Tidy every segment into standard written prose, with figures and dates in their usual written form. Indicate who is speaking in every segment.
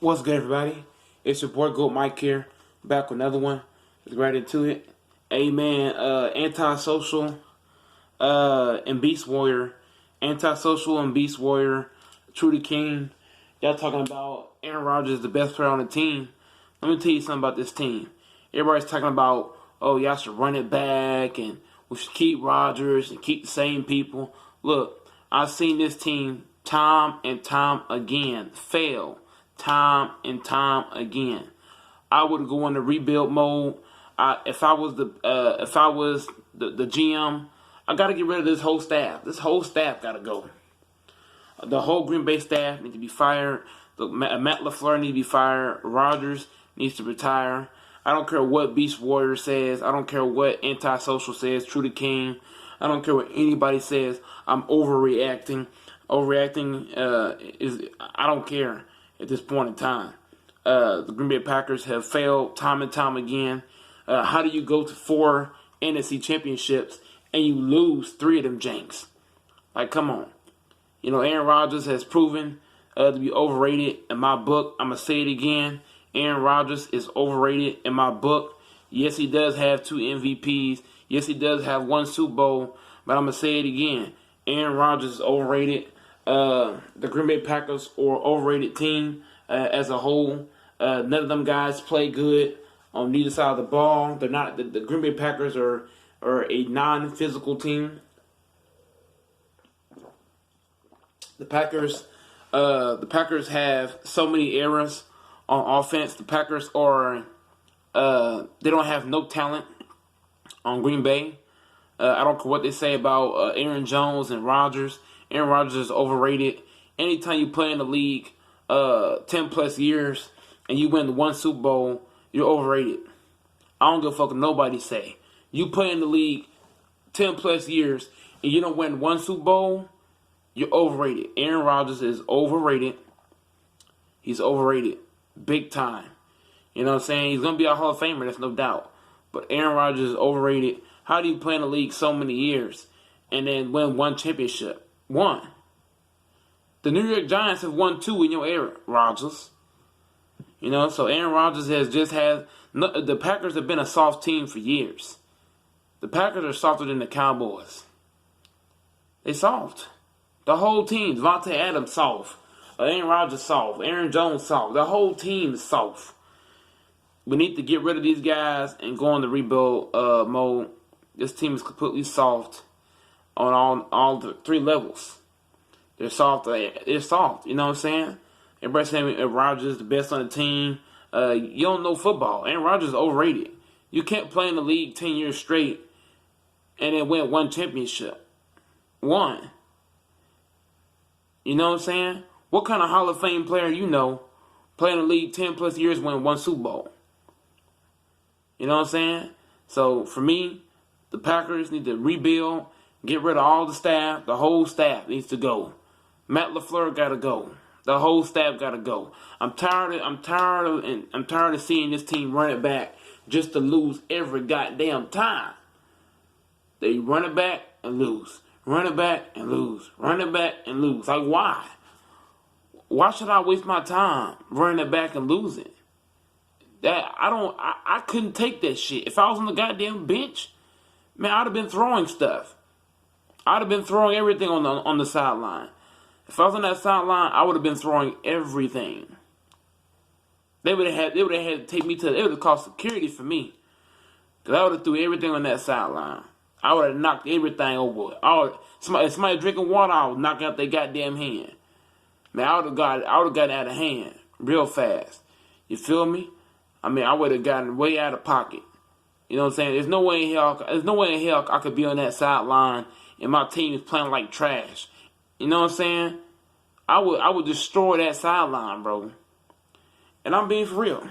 Speaker 1: What's good, everybody? It's your boy Goat Mike here, back with another one. Let's get right into it. Amen. Antisocial and Beast Warrior. Antisocial and Beast Warrior. True to King. Y'all talking about Aaron Rodgers, the best player on the team. Let me tell you something about this team. Everybody's talking about, oh, y'all should run it back and we should keep Rodgers and keep the same people. Look, I've seen this team time and time again fail. Time and time again. I would go into rebuild mode. If I was the GM, I got to get rid of this whole staff. This whole staff got to go. The whole Green Bay staff needs to be fired. Matt LaFleur needs to be fired. Rodgers needs to retire. I don't care what Beast Warrior says. I don't care what Antisocial says. True to King. I don't care what anybody says. I'm overreacting. Overreacting I don't care at this point in time. The Green Bay Packers have failed time and time again. How do you go to 4 NFC championships and you lose 3 of them janks? Like, come on. You know, Aaron Rodgers has proven to be overrated in my book. I'm going to say it again. Aaron Rodgers is overrated in my book. Yes, he does have 2 MVPs. Yes, he does have 1 Super Bowl. But I'm going to say it again. Aaron Rodgers is overrated. The Green Bay Packers are an overrated team as a whole. None of them guys play good on neither side of the ball. They're not. The Green Bay Packers are a non-physical team. The Packers have so many errors on offense. The Packers are they don't have no talent on Green Bay. I don't care what they say about Aaron Jones and Rodgers. Aaron Rodgers is overrated. Anytime you play in the league 10 plus years and you win 1 Super Bowl, you're overrated. I don't give a fuck what nobody say. You play in the league 10 plus years and you don't win 1 Super Bowl, you're overrated. Aaron Rodgers is overrated. He's overrated. Big time. You know what I'm saying? He's going to be a Hall of Famer, that's no doubt. But Aaron Rodgers is overrated. How do you play in the league so many years and then win 1 championship? 1. The New York Giants have won 2 in your era, Rodgers. You know, so Aaron Rodgers the Packers have been a soft team for years. The Packers are softer than the Cowboys. They soft. The whole team, Devontae Adams soft. Aaron Rodgers soft. Aaron Jones soft. The whole team is soft. We need to get rid of these guys and go on the rebuild mode. This team is completely soft on all the 3 levels. They're soft. They're soft. You know what I'm saying? Everybody's saying Rodgers is the best on the team. You don't know football. Aaron Rodgers is overrated. You can't play in the league 10 years straight and then win 1 championship. 1. You know what I'm saying? What kind of Hall of Fame player you know play in the league 10 plus years, win 1 Super Bowl? You know what I'm saying? So for me, the Packers need to rebuild, get rid of all the staff. The whole staff needs to go. Matt LaFleur got to go. The whole staff got to go. I'm tired of seeing this team run it back just to lose every goddamn time. They run it back and lose. Run it back and lose. Run it back and lose. Like, why? Why should I waste my time running it back and losing? I couldn't take that shit. If I was on the goddamn bench, man, I'd have been throwing stuff. I'd have been throwing everything on the sideline. If I was on that sideline, I would have been throwing everything. They would have had to take me it would have cost security for me. Because I would have threw everything on that sideline. I would have knocked everything over. Somebody drinking water, I would knock out their goddamn hand. Man, I would have gotten out of hand real fast. You feel me? I mean, I would have gotten way out of pocket. You know what I'm saying? There's no way in hell I could be on that sideline and my team is playing like trash. You know what I'm saying? I would destroy that sideline, bro. And I'm being for real.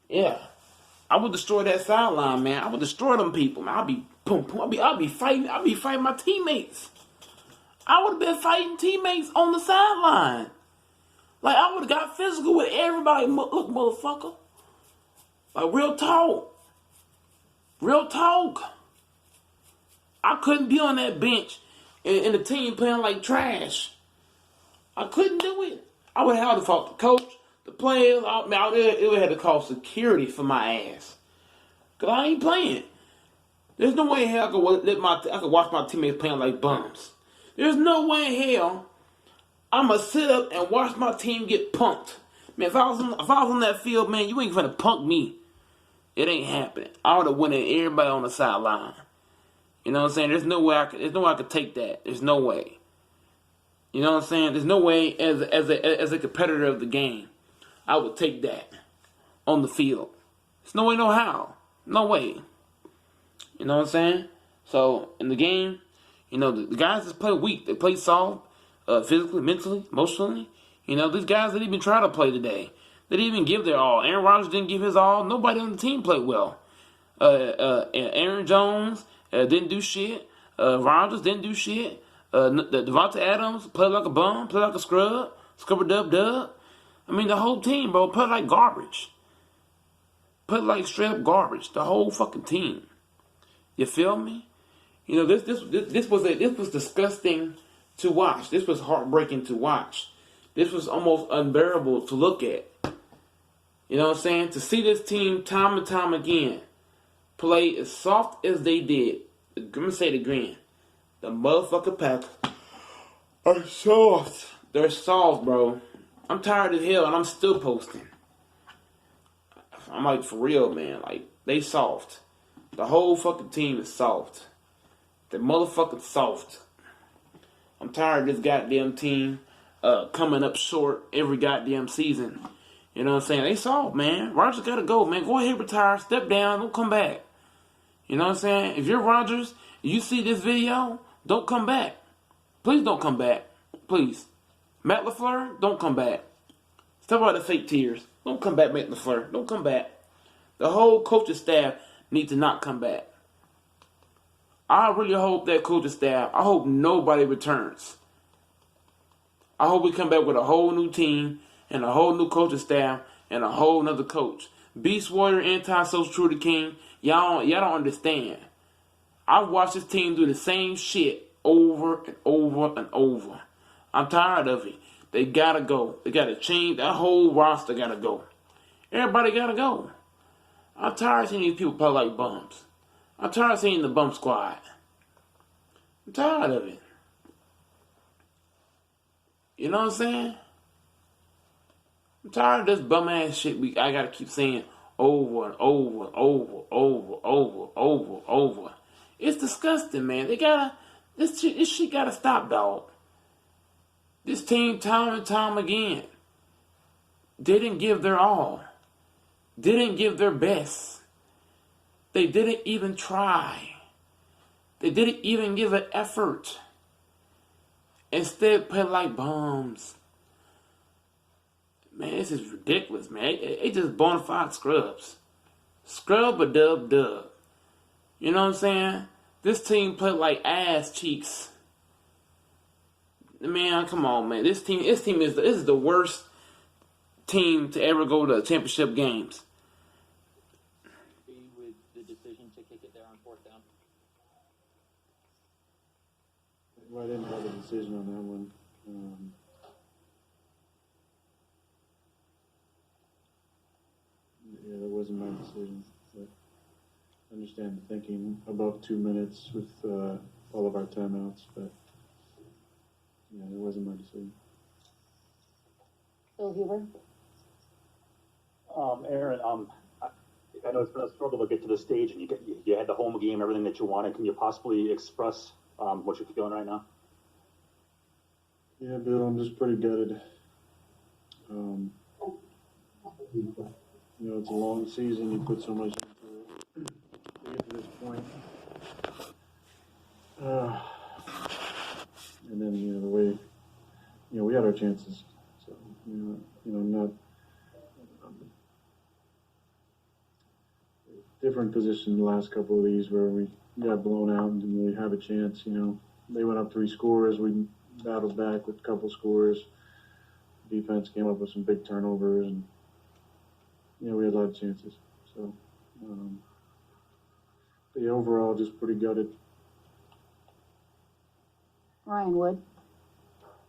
Speaker 1: Yeah. I would destroy that sideline, man. I would destroy them people, man. I'll be fighting my teammates. I would have been fighting teammates on the sideline. Like, I would have got physical with everybody. Look, motherfucker. Like, real talk. Real talk. I couldn't be on that bench and the team playing like trash. I couldn't do it. I would have to fought the coach, the players. It would have to call security for my ass. Cause I ain't playing. There's no way in hell I could watch my teammates playing like bums. There's no way in hell I'ma sit up and watch my team get punked. Man, if I was on that field, man, you ain't gonna punk me. It ain't happening. I would have won everybody on the sideline. You know what I'm saying? There's no way I could take that. There's no way. You know what I'm saying? There's no way as a competitor of the game I would take that on the field. There's no way, no how. No way. You know what I'm saying? So, in the game, you know, the guys just play weak. They play soft, physically, mentally, emotionally. You know, these guys didn't even try to play today. They didn't even give their all. Aaron Rodgers didn't give his all. Nobody on the team played well. Aaron Jones didn't do shit. Rodgers didn't do shit. Devontae Adams played like a bum, played like a scrub-a-dub-dub. I mean, the whole team, bro, played like garbage. Played like straight up garbage. The whole fucking team. You feel me? You know, this was disgusting to watch. This was heartbreaking to watch. This was almost unbearable to look at. You know what I'm saying? To see this team time and time again play as soft as they did. I'm gonna say it again. The motherfucking Packers are soft. They're soft, bro. I'm tired as hell and I'm still posting. I'm like, for real, man. Like, they soft. The whole fucking team is soft. They're motherfucking soft. I'm tired of this goddamn team coming up short every goddamn season. You know what I'm saying? They soft, man. Rodgers gotta go, man. Go ahead, retire. Step down. Don't come back. You know what I'm saying? If you're Rodgers, you see this video, don't come back. Please don't come back. Please. Matt LaFleur, don't come back. Stop all the fake tears. Don't come back, Matt LaFleur. Don't come back. The whole coaching staff needs to not come back. I really hope that coaching staff, I hope nobody returns. I hope we come back with a whole new team and a whole new coaching staff and a whole nother coach. Beast Warrior, anti-social truth king, y'all don't understand. I've watched this team do the same shit over and over and over. I'm tired of it. They gotta go. They gotta change. That whole roster gotta go. Everybody gotta go. I'm tired of seeing these people play like bums. I'm tired of seeing the bum squad. I'm tired of it. You know what I'm saying? I'm tired of this bum ass shit I gotta keep saying over and over and over. It's disgusting, man. This shit gotta stop, dog. This team, time and time again, didn't give their all. Didn't give their best. They didn't even try. They didn't even give an effort. Instead, play like bums. Man, this is ridiculous, man. They just bona fide scrubs. Scrub-a-dub-dub. You know what I'm saying? This team played like ass cheeks. Man, come on, man. This team is the worst team to ever go to championship games.
Speaker 2: With the decision to kick it there on fourth down.
Speaker 3: Well, I didn't have a decision on that one. Yeah, that wasn't my decision. But I understand the thinking above 2 minutes with all of our timeouts, but yeah, it wasn't my decision.
Speaker 4: Bill Huber.
Speaker 2: Aaron, I know it's been a struggle to get to this stage, and you had the home game, everything that you wanted. Can you possibly express what you're feeling right now?
Speaker 3: Yeah, Bill, I'm just pretty gutted. You know, it's a long season. You put so much into it to get to this point. And then, you know, the way, you know, we had our chances. So, you know, not different position the last couple of these where we got blown out and didn't really have a chance. You know, they went up 3 scores. We battled back with a couple scores. Defense came up with some big turnovers, and you know, we had a lot of chances. So, but yeah, overall, just pretty gutted.
Speaker 4: Ryan Wood.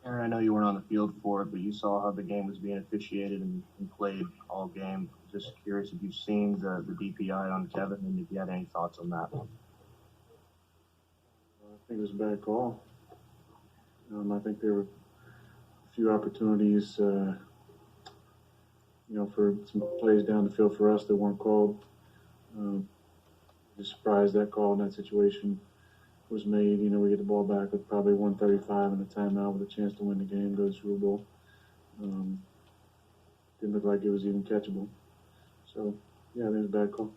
Speaker 5: Aaron, I know you weren't on the field for it, but you saw how the game was being officiated and played all game. Just curious if you've seen the DPI on Kevin and if you had any thoughts on that.
Speaker 3: I think it was a bad call. I think there were a few opportunities, for some plays down the field for us that weren't called. Just surprised that call in that situation was made. We get the ball back with probably 1:35 in the timeout with a chance to win the game, go to the Super Bowl. Didn't look like it was even catchable. So, yeah, I think it was a bad call.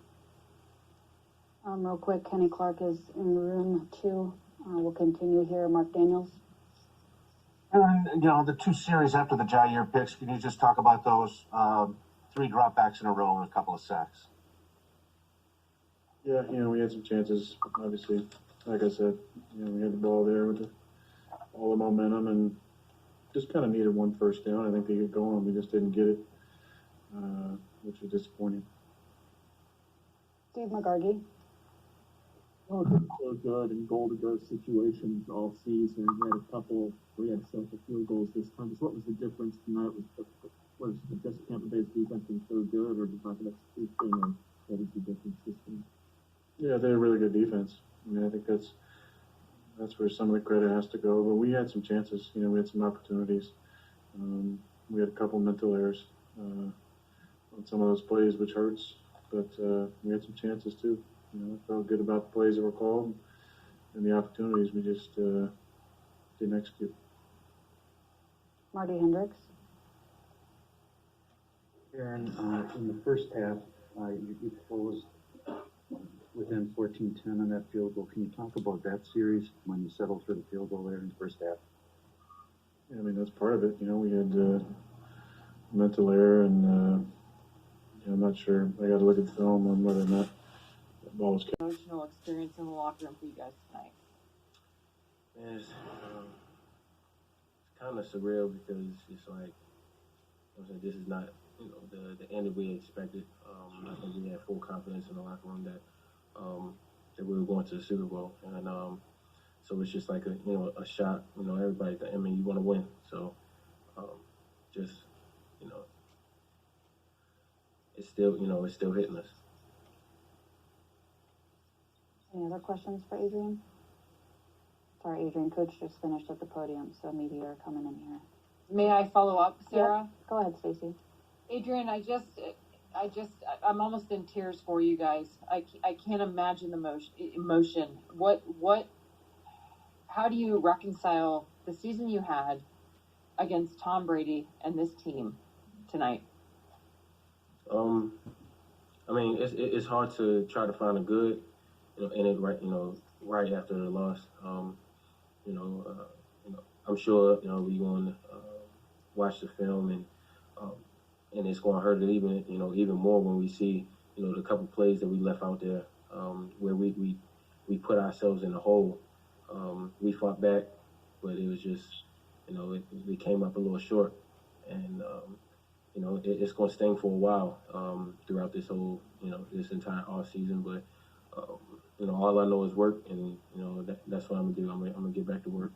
Speaker 4: Real quick, Kenny Clark is in room 2. We'll continue here. Mark Daniels.
Speaker 6: The 2 series after the Jair picks, can you just talk about those 3 dropbacks in a row and a couple of sacks?
Speaker 3: Yeah, we had some chances, obviously. Like I said, we had the ball there with all the momentum and just kind of needed one first down. I think they get going. We just didn't get it, which was disappointing.
Speaker 4: Steve McGargy.
Speaker 7: Oh, so good in goal-to-go situations all season. We had a couple where we had to settle for field goals this time. Just what was the difference tonight? Was just Tampa Bay's defense being so good, or just not the execution, or what was the difference this time?
Speaker 3: Yeah, they had a really good defense. I think that's where some of the credit has to go. But we had some chances. We had some opportunities. We had a couple mental errors on some of those plays, which hurts. But we had some chances too. I felt good about the plays that were called and the opportunities. We just didn't execute.
Speaker 4: Marty Hendricks.
Speaker 8: Aaron, in the first half, you closed within 14-10 on that field goal. Can you talk about that series when you settled for the field goal there in the first half?
Speaker 3: Yeah, that's part of it. We had mental error, and I'm not sure. I got to look at the film on whether or not that ball was.
Speaker 9: Emotional experience in the locker room for you guys tonight?
Speaker 5: It's kind of surreal because it's like, this is not, the end that we expected. I think we had full confidence in the locker room that we were going to the Super Bowl, and so it's just like a shot. Everybody. You want to win, so it's still hitting us.
Speaker 4: Any other questions for Adrian? Sorry, Adrian. Coach just finished at the podium, so media are coming in here.
Speaker 9: May I follow up, Sarah?
Speaker 4: Yep. Go ahead, Stacy.
Speaker 9: Adrian, I'm almost in tears for you guys. I can't imagine the emotion. How do you reconcile the season you had against Tom Brady and this team tonight?
Speaker 5: It's hard to try to find a good, in it right after the loss. I'm sure we going to watch the film and it's going to hurt it even more when we see the couple plays that we left out there where we put ourselves in a hole. We fought back, but it was just we came up a little short, and it's going to sting for a while throughout this whole this entire off season. But all I know is work, and that's what I'm gonna do. I'm gonna get back to work.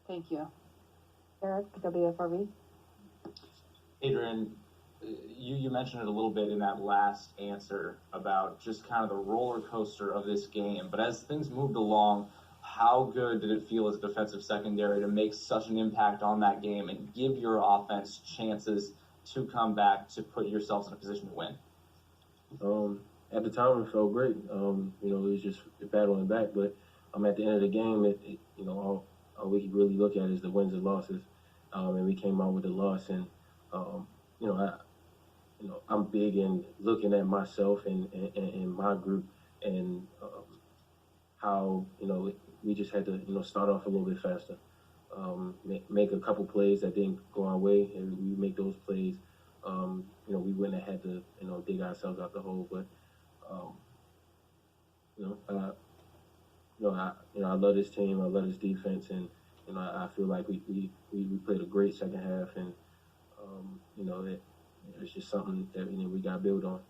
Speaker 9: Thank you.
Speaker 4: Eric, WFRV.
Speaker 10: Adrian, you mentioned it a little bit in that last answer about just kind of the roller coaster of this game. But as things moved along, how good did it feel as a defensive secondary to make such an impact on that game and give your offense chances to come back to put yourselves in a position to win?
Speaker 5: At the time, it felt great. It was just battling back. But at the end of the game, all we could really look at is the wins and losses. And we came out with a loss. And I'm big in looking at myself and my group and how we just had to start off a little bit faster, make a couple plays that didn't go our way, and we make those plays. We wouldn't have had to dig ourselves out the hole. But I love this team. I love this defense, and I feel like we played a great second half, and it's just something that we got to build on.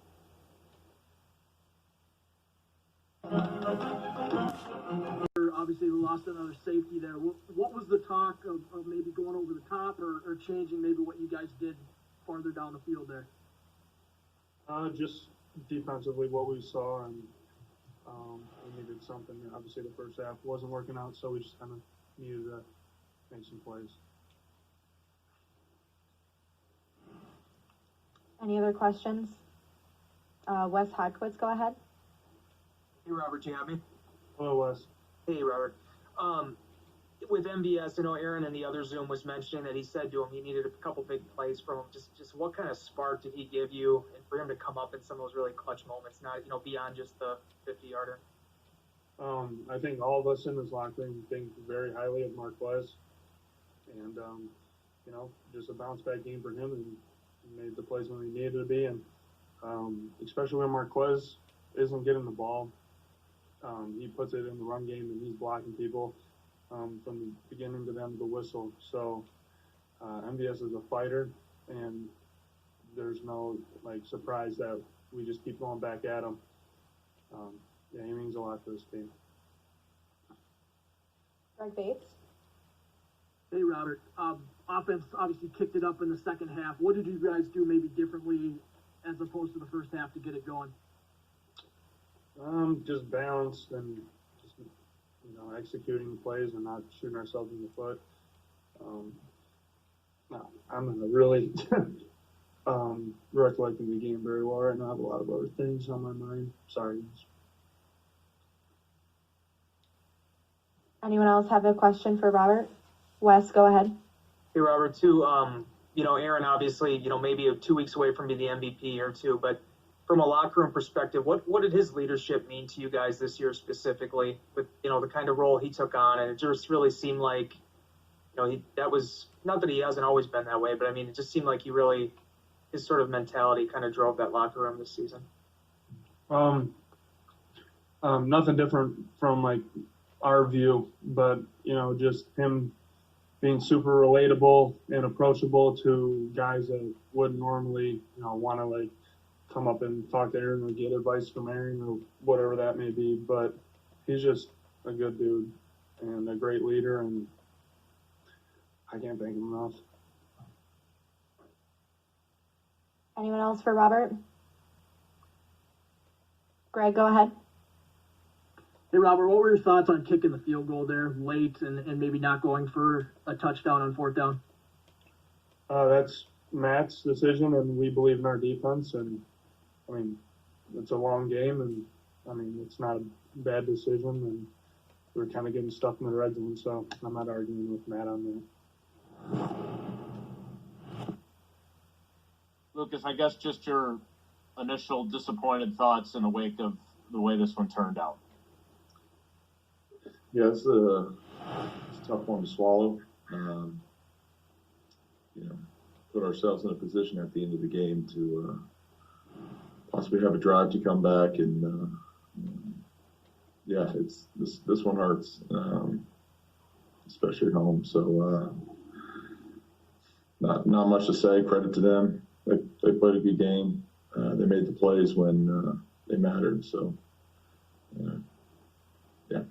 Speaker 11: obviously they lost another safety there. What was the talk of maybe going over the top or changing maybe what you guys did farther down the field there?
Speaker 3: Just defensively what we saw, and we needed something. Obviously the first half wasn't working out, so we just kind of needed to make some plays.
Speaker 4: Any other questions? Wes Hodkowitz, go ahead.
Speaker 12: Hey, Robert, do you have me?
Speaker 3: Hello, Wes.
Speaker 12: Hey, Robert. With MVS, I know Aaron in the other Zoom was mentioning that he said to him he needed a couple big plays from him. Just what kind of spark did he give you, and for him to come up in some of those really clutch moments, not beyond just the 50-yarder?
Speaker 3: I think all of us in this locker room think very highly of Marquez, and just a bounce back game for him, and he made the plays when he needed to be, and especially when Marquez isn't getting the ball, he puts it in the run game and he's blocking people from the beginning to the end of the whistle. So MVS is a fighter, and there's no surprise that we just keep going back at him. He means a lot to this team.
Speaker 4: Greg Bates.
Speaker 11: Hey, Robert. Offense obviously kicked it up in the second half. What did you guys do maybe differently as opposed to the first half to get it going?
Speaker 3: Just balanced and just executing plays and not shooting ourselves in the foot. No, I'm not really recollecting the game very well right now. I have a lot of other things on my mind. Sorry.
Speaker 4: Anyone else have a question for Robert? Wes, go ahead.
Speaker 12: Hey, Robert, too, Aaron, obviously, maybe 2 weeks away from being the MVP or two, but from a locker room perspective, what did his leadership mean to you guys this year specifically with, the kind of role he took on? And it just really seemed like, that was, not that he hasn't always been that way, but I mean, it just seemed like his sort of mentality kind of drove that locker room this season.
Speaker 3: Nothing different from our view, but, just him being super relatable and approachable to guys that wouldn't normally, want to come up and talk to Aaron or get advice from Aaron or whatever that may be. But he's just a good dude and a great leader, and I can't thank him enough.
Speaker 4: Anyone else for Robert? Greg, go ahead.
Speaker 11: Hey, Robert, what were your thoughts on kicking the field goal there late and maybe not going for a touchdown on fourth down?
Speaker 3: That's Matt's decision, and we believe in our defense. And, it's a long game, and, it's not a bad decision. And we're kind of getting stuck in the red zone, so I'm not arguing with Matt on that.
Speaker 13: Lucas, I guess just your initial disappointed thoughts in the wake of the way this one turned out.
Speaker 14: Yeah, it's a tough one to swallow. Put ourselves in a position at the end of the game to possibly have a drive to come back, and it's this one hurts, especially at home. So not much to say. Credit to them. They played a good game. They made the plays when they mattered. So yeah.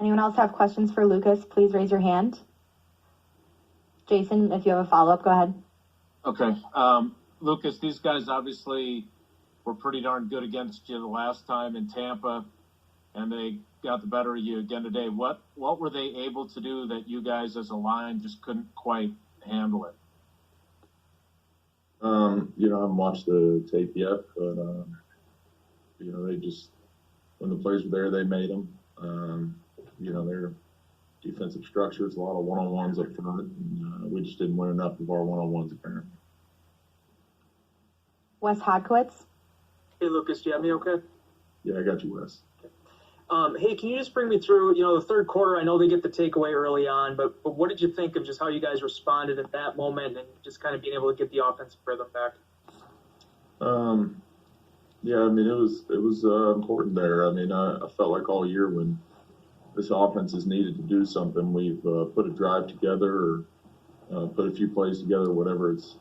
Speaker 4: Anyone else have questions for Lucas? Please raise your hand. Jason, if you have a follow-up, go ahead.
Speaker 13: Okay. Lucas, these guys obviously were pretty darn good against you the last time in Tampa, and they got the better of you again today. What were they able to do that you guys as a line just couldn't quite handle it?
Speaker 14: I haven't watched the tape yet, but, they just, when the plays were there, they made them. Their defensive structures, a lot of one-on-ones up front, and we just didn't win enough of our one-on-ones apparently.
Speaker 4: Wes Hodkowitz.
Speaker 12: Hey, Lucas, do you have me okay?
Speaker 14: Yeah, I got you, Wes.
Speaker 12: Hey, can you just bring me through, the third quarter? I know they get the takeaway early on, but what did you think of just how you guys responded at that moment and just kind of being able to get the offensive rhythm back?
Speaker 14: It was important there. I felt like all year when this offense has needed to do something, we've put a drive together or put a few plays together, whatever it's,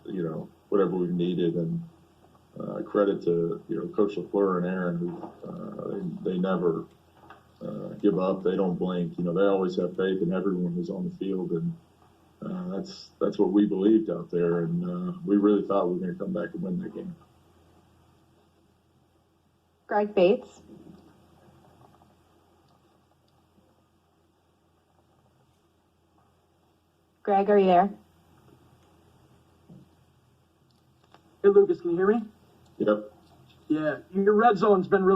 Speaker 14: whatever we've needed. And credit to, Coach LaFleur and Aaron, who they never give up. They don't blink. You know, they always have faith in everyone who's on the field, and that's what we believed out there. And we really thought we were going to come back and win that game.
Speaker 4: Greg Bates. Greg, are you there?
Speaker 11: Hey, Lucas, can you hear me?
Speaker 14: Yep.
Speaker 11: Yeah, your red zone's been really